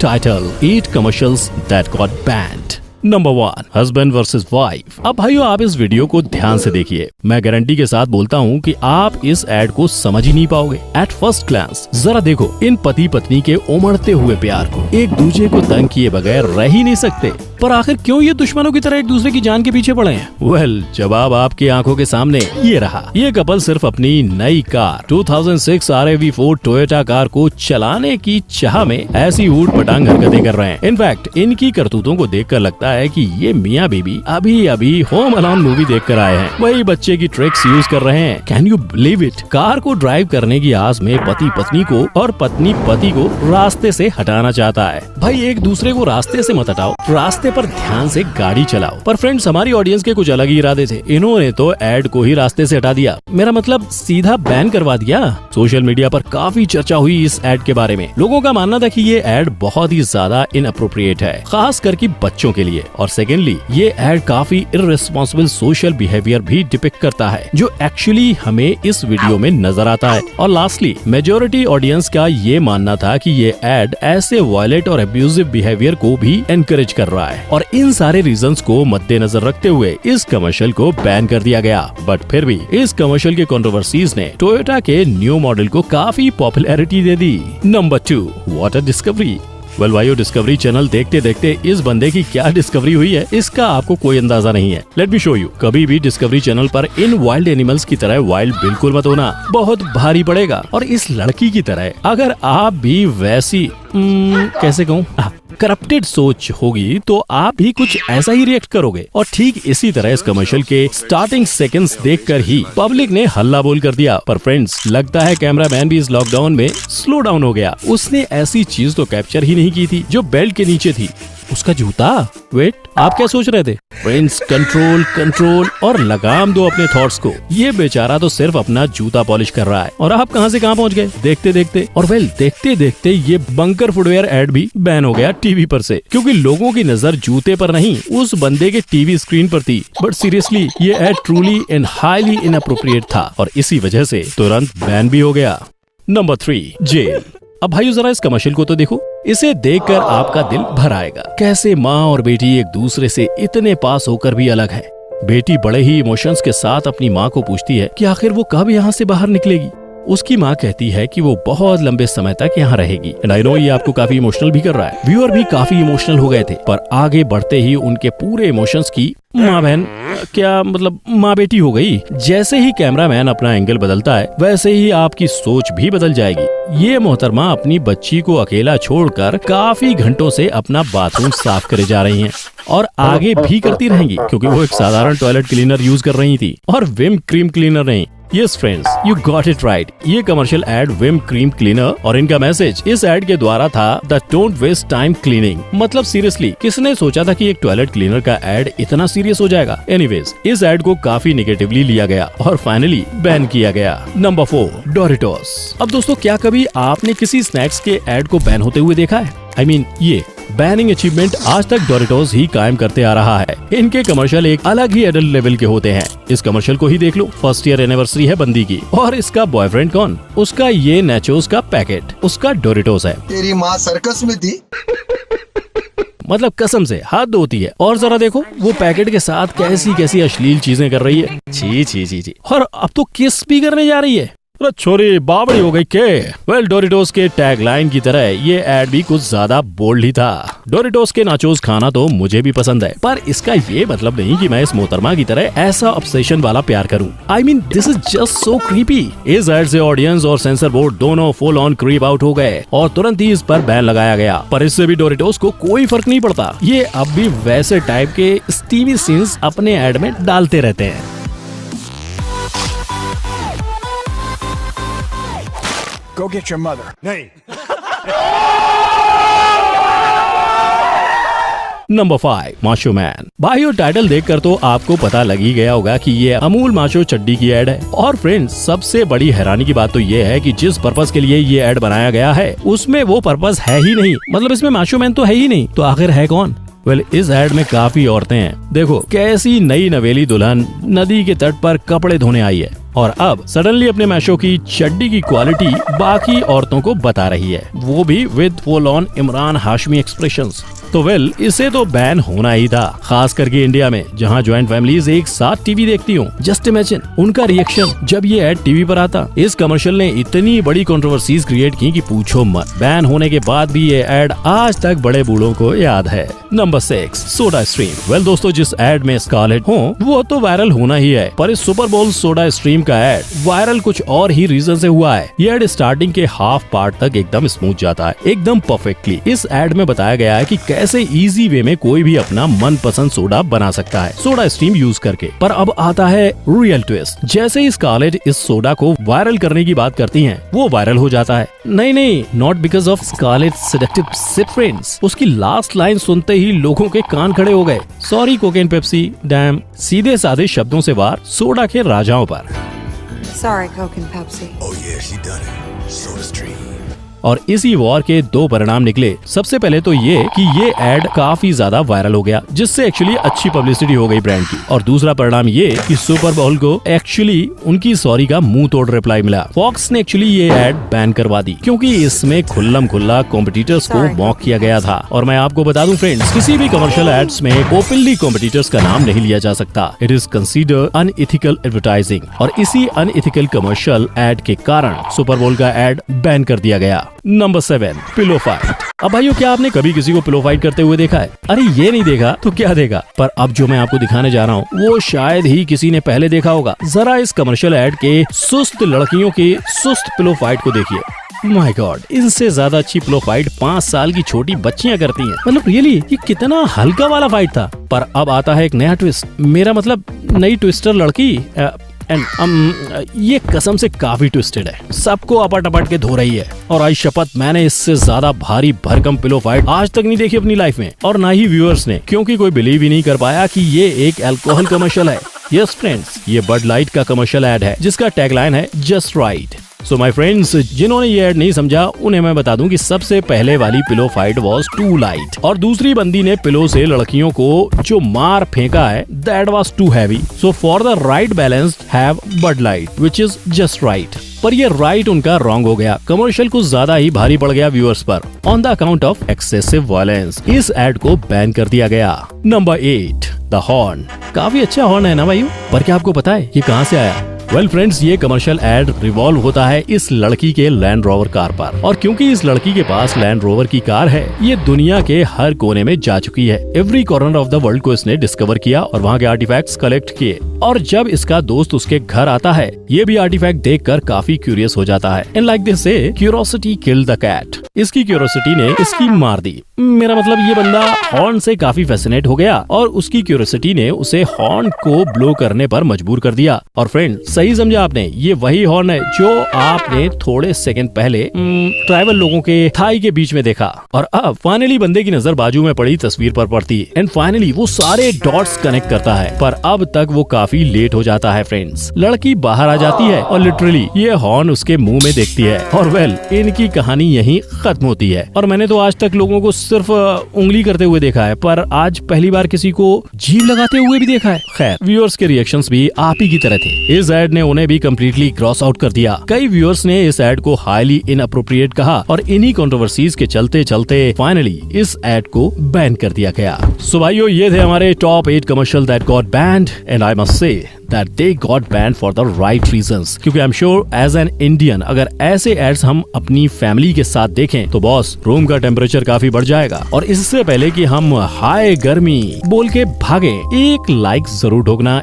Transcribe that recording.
Title: 8 commercials that got banned. Number 1, husband versus wife. अब भाइयों आप इस वीडियो को ध्यान से देखिए। मैं गारंटी के साथ बोलता हूँ कि आप इस एड को समझ ही नहीं पाओगे। एट फर्स्ट ग्लांस जरा देखो इन पति पत्नी के उमड़ते हुए प्यार को। एक दूसरे को तंग किए बगैर रह ही नहीं सकते, पर आखिर क्यों ये दुश्मनों की तरह एक दूसरे की जान के पीछे पड़े हैं? वेल, जवाब आपकी आंखों के सामने ये रहा। ये कपल सिर्फ अपनी नई कार 2006 RAV4 टोयोटा कार को चलाने की चाह में ऐसी ऊट पटांग हरकतें कर रहे हैं। इनफैक्ट इनकी करतूतों को देखकर लगता है कि ये मियाँ बीबी अभी होम अलोन मूवी देखकर आए हैं। वही बच्चे की ट्रिक्स यूज कर रहे हैं। Can you believe it? Car को ड्राइव करने की आस में पति पत्नी को और पत्नी पति को रास्ते से हटाना चाहता है। भाई एक दूसरे को रास्ते से मत हटाओ, रास्ते पर ध्यान से गाड़ी चलाओ। पर फ्रेंड्स, हमारी ऑडियंस के कुछ अलग ही इरादे थे। इन्होंने तो एड को ही रास्ते से हटा दिया। मेरा मतलब सीधा बैन करवा दिया। सोशल मीडिया पर काफी चर्चा हुई इस एड के बारे में। लोगों का मानना था कि ये एड बहुत ही ज्यादा इनअप्रोप्रिएट है, खास करके बच्चों के लिए। और सेकेंडली, ये एड काफी इररिस्पॉन्सिबल सोशल बिहेवियर भी डिपिक्ट करता है, जो एक्चुअली हमें इस वीडियो में नजर आता है। और लास्टली, मेजोरिटी ऑडियंस का ये मानना था कि ये एड ऐसे वायलेंट और अब्यूजिव बिहेवियर को भी एनकरेज कर रहा है। और इन सारे रीजंस को मद्देनजर रखते हुए इस कमर्शियल को बैन कर दिया गया। बट फिर भी इस कमर्शियल के कंट्रोवर्सीज ने टोयोटा के न्यू मॉडल को काफी popularity they the. Number 2, what a discovery. Well भाइयों, डिस्कवरी चैनल देखते देखते इस बंदे की क्या डिस्कवरी हुई है, इसका आपको कोई अंदाजा नहीं है। Let me show you. कभी भी डिस्कवरी चैनल पर इन वाइल्ड एनिमल्स की तरह वाइल्ड बिल्कुल मत होना, बहुत भारी पड़ेगा। और इस लड़की की तरह अगर आप भी वैसी कैसे कहूँ, करप्टेड सोच होगी तो आप भी कुछ ऐसा ही रिएक्ट करोगे। और ठीक इसी तरह इस कमर्शियल के स्टार्टिंग सेकंड्स देखकर ही पब्लिक ने हल्ला बोल कर दिया। पर फ्रेंड्स, लगता है कैमरामैन भी इस लॉकडाउन में स्लो डाउन हो गया। उसने ऐसी चीज तो कैप्चर ही नहीं की थी जो बेल्ट के नीचे थी। उसका जूता। वेट, आप क्या सोच रहे थे? फ्रेंड्स, कंट्रोल और लगाम दो अपने थॉट्स को। ये बेचारा तो सिर्फ अपना जूता पॉलिश कर रहा है और आप कहां से कहां पहुंच गए देखते देखते। और देखते देखते ये बंकर फुटवेयर एड भी बैन हो गया टीवी पर से, क्योंकि लोगों की नजर जूते पर नहीं उस बंदे के टीवी स्क्रीन पर थी। बट सीरियसली, ये ad truly and highly inappropriate था और इसी वजह से तुरंत बैन भी हो गया। Number 3, jail. अब भाइयों जरा इस कमर्शियल को तो देखो। इसे देखकर आपका दिल भर आएगा। कैसे माँ और बेटी एक दूसरे से इतने पास होकर भी अलग है। बेटी बड़े ही इमोशंस के साथ अपनी माँ को पूछती है कि आखिर वो कब यहाँ से बाहर निकलेगी। उसकी माँ कहती है कि वो बहुत लंबे समय तक यहाँ रहेगी। एंड आई नो ये आपको काफी इमोशनल भी कर रहा है। व्यूअर भी काफी इमोशनल हो गए थे, पर आगे बढ़ते ही उनके पूरे इमोशंस की माँ बहन क्या मतलब माँ बेटी हो गई। जैसे ही कैमरामैन अपना एंगल बदलता है, वैसे ही आपकी सोच भी बदल जाएगी। ये मोहतरमा अपनी बच्ची को अकेला छोड़कर काफी घंटों से अपना बाथरूम साफ करे जा रही हैं और आगे भी करती रहेंगी, क्योंकि वो एक साधारण टॉयलेट क्लीनर यूज कर रही थी और विम क्रीम क्लीनर नहीं। Yes friends, you got it right. ये commercial ad Vim cream cleaner और इनका मैसेज इस एड के द्वारा था the don't waste time cleaning. मतलब सीरियसली, किसने सोचा था कि एक टॉयलेट क्लीनर का एड इतना सीरियस हो जाएगा। एनीवेज, इस एड को काफी नेगेटिवली लिया गया और फाइनली बैन किया गया। Number 4, Doritos. अब दोस्तों, क्या कभी आपने किसी स्नैक्स के एड को बैन होते हुए देखा है? I mean, ये बैनिंग अचीवमेंट आज तक डोरिटोस ही कायम करते आ रहा है। इनके कमर्शियल एक अलग ही एडल्ट लेवल के होते हैं। इस कमर्शियल को ही देख लो। फर्स्ट ईयर एनिवर्सरी है बंदी की और इसका बॉयफ्रेंड कौन? उसका ये नेचोस का पैकेट, उसका डोरिटोस है। तेरी माँ सर्कस में थी। मतलब कसम से हाथ धोती है। और जरा देखो वो पैकेट के साथ कैसी कैसी अश्लील चीजें कर रही है। छी छी छी छी। और अब तो किस भी करने जा रही है। अरे छोरी बावड़ी हो गई के। वेल, डोरिटोस के टैगलाइन की तरह ये एड भी कुछ ज्यादा बोल्ड ही था। डोरिटोस के नाचोस खाना तो मुझे भी पसंद है, पर इसका ये मतलब नहीं कि मैं इस मोहतरमा की तरह ऐसा ऑब्सेशन वाला प्यार करूं। I mean, this is just so creepy. इस एड से ऑडियंस और सेंसर बोर्ड दोनों फुल ऑन क्रीप आउट हो गए और तुरंत ही इस पर बैन लगाया गया। पर इससे भी डोरिटोस को कोई फर्क नहीं पड़ता। ये अब भी वैसे टाइप के स्टीवी सीन्स अपने एड में डालते रहते हैं। Go get your mother. नहीं। Number 5, macho man. भाइयों, टाइटल देखकर तो आपको पता लग ही गया होगा कि ये अमूल माशो चड्डी की एड है। और फ्रेंड्स, सबसे बड़ी हैरानी की बात तो ये है कि जिस पर्पस के लिए ये एड बनाया गया है, उसमें वो पर्पस है ही नहीं। मतलब इसमें माशो मैन तो है ही नहीं, तो आखिर है कौन? वेल, इस एड में काफी औरतें हैं। देखो कैसी नई नवेली दुल्हन नदी के तट पर कपड़े धोने आई है। और अब सडनली अपने मैशो की चड्डी की क्वालिटी बाकी औरतों को बता रही है, वो भी with full on Imran Hashmi expressions. तो वेल, इसे तो बैन होना ही था, खास करके इंडिया में जहां ज्वाइंट फैमिलीज एक साथ टीवी देखती हूँ। जस्ट इमेजिन उनका रिएक्शन जब ये एड टीवी पर आता। इस कमर्शियल ने इतनी बड़ी कंट्रोवर्सीज क्रिएट की कि पूछो मत। बैन होने के बाद भी ये एड आज तक बड़े बूढ़ों को याद है। Number 6, soda stream. वेल दोस्तों, जिस एड में स्कारलेट हो वो तो वायरल होना ही है, पर इस सुपर बोल सोडा स्ट्रीम का एड वायरल कुछ और ही रीजन से हुआ है। ये एड स्टार्टिंग के हाफ पार्ट तक एकदम स्मूथ जाता है, एकदम परफेक्टली। इस एड में बताया गया है कि कैसे इजी वे में कोई भी अपना मनपसंद सोडा बना सकता है सोडा स्ट्रीम यूज करके। पर अब आता है रियल ट्विस्ट। जैसे ही स्कारलेट इस सोडा को वायरल करने की बात करती हैं, वो वायरल हो जाता है। नहीं, not because of scarlet seductive sip friends. उसकी लास्ट लाइन सुनते ही लोगों के कान खड़े हो गए। Sorry cocaine Pepsi, damn. सीधे साधे शब्दों से वार सोडा के राजाओं पर। Sorry, Coke and Pepsi. Oh yeah, she done it. Soda Stream. और इसी वॉर के दो परिणाम निकले। सबसे पहले तो ये कि ये एड काफी ज्यादा वायरल हो गया, जिससे एक्चुअली अच्छी पब्लिसिटी हो गई ब्रांड की। और दूसरा परिणाम ये कि सुपर बोल को एक्चुअली उनकी सॉरी का मुंह तोड़ रिप्लाई मिला। फॉक्स ने एक्चुअली ये एड बैन करवा दी, क्योंकि इसमें खुल्लम खुल्ला कॉम्पिटिटर्स को मॉक किया गया था। और मैं आपको बता दूं फ्रेंड्स, किसी भी कमर्शियल एड्स में ओपनली कॉम्पिटिटर्स का नाम नहीं लिया जा सकता। It is consider unethical advertising. और इसी अनइथिकल कमर्शियल एड के कारण सुपर बोल का एड बैन कर दिया गया। Number 7, pillow fight. अब भाइयों, क्या आपने कभी किसी को पिलो फाइट करते हुए देखा है? अरे ये नहीं देखा तो क्या देखा। पर अब जो मैं आपको दिखाने जा रहा हूँ वो शायद ही किसी ने पहले देखा होगा। जरा इस कमर्शियल एड के सुस्त लड़कियों के सुस्त पिलो फाइट को देखिए। माय गॉड, इनसे ज्यादा अच्छी पिलो फाइट 5 साल की छोटी बच्चियां करती हैं। मतलब रियली ये कितना हल्का वाला फाइट था। पर अब आता है एक नया ट्विस्ट, मेरा मतलब नई ट्विस्टर लड़की। ये कसम से काफी ट्विस्टेड है, सबको अपट अपट के धो रही है। और आज शपथ, मैंने इससे ज्यादा भारी भरकम पिलो फाइट आज तक नहीं देखी अपनी लाइफ में, और ना ही व्यूअर्स ने, क्योंकि कोई बिलीव ही नहीं कर पाया कि ये एक अल्कोहल कमर्शियल है। यस फ्रेंड्स, ये बड लाइट का कमर्शियल एड है, जिसका टैगलाइन है just right. So my friends, जिन्होंने ये एड नहीं समझा उन्हें मैं बता दूं कि सबसे पहले वाली pillow fight was too light, और दूसरी बंदी ने पिलो से लड़कियों को जो मार फेंका है that was too heavy. So for the right balance have Bud Light which is just right. पर ये राइट उनका रॉन्ग हो गया, कमर्शियल कुछ ज्यादा ही भारी पड़ गया व्यूअर्स पर on the account of excessive violence. इस एड को बैन कर दिया गया। Number 8, the horn. काफी अच्छा हॉर्न है ना भाई, पर क्या आपको पता है ये कहाँ से आया? वेल फ्रेंड्स, ये कमर्शियल एड रिवॉल्व होता है इस लड़की के लैंड रोवर कार पर। और क्योंकि इस लड़की के पास लैंड रोवर की कार है, ये दुनिया के हर कोने में जा चुकी है। Every corner of the world को इसने डिस्कवर किया और वहाँ के आर्टिफैक्ट्स कलेक्ट किए। और जब इसका दोस्त उसके घर आता है, ये भी आर्टिफैक्ट देखकर काफी क्यूरियस हो जाता है। एंड लाइक दिस से क्यूरोसिटी किल्ड द कैट। इसकी क्यूरियोसिटी ने इसकी मार दी। मेरा मतलब ये बंदा हॉर्न से काफी फैसिनेट हो गया और उसकी क्यूरियोसिटी ने उसे हॉर्न को ब्लो करने पर मजबूर कर दिया। और फ्रेंड, सही समझा आपने, ये वही हॉर्न है जो आपने थोड़े सेकंड पहले ट्राइबल लोगों के थाई के बीच में देखा। और अब फाइनली बंदे की नजर बाजू में पड़ी तस्वीर पर पड़ती है एंड फाइनली वो सारे डॉट्स कनेक्ट करता है। पर अब तक वो काफी लेट हो जाता है फ्रेंड्स। लड़की बाहर आ जाती है और लिटरली ये हॉर्न उसके मुंह में देखती है। और वेल, इनकी कहानी यहीं खत्म होती है। और मैंने तो आज तक लोगों को सिर्फ उंगली करते हुए देखा है, पर आज पहली बार किसी को जीभ लगाते हुए भी देखा है। खैर, व्यूअर्स के रिएक्शंस भी आप ही की तरह थे। इस एड ने उन्हें भी कम्प्लीटली क्रॉस आउट कर दिया। कई व्यूअर्स ने इस एड को हाईली इनअप्रोप्रिएट कहा और इन्हीं कंट्रोवर्सीज के चलते चलते फाइनली इस एड को बैन कर दिया गया। सो भाइयों, ये थे हमारे top 8 commercial that got banned and I must say that they got banned for the right reasons। क्योंकि I'm sure as an Indian अगर ऐसे एड्स हम अपनी फैमिली के साथ देखें तो बॉस रूम का टेम्परेचर काफी बढ़ जाएगा। और इससे पहले कि हम हाय गर्मी बोल के भागें, एक लाइक जरूर ठोकना,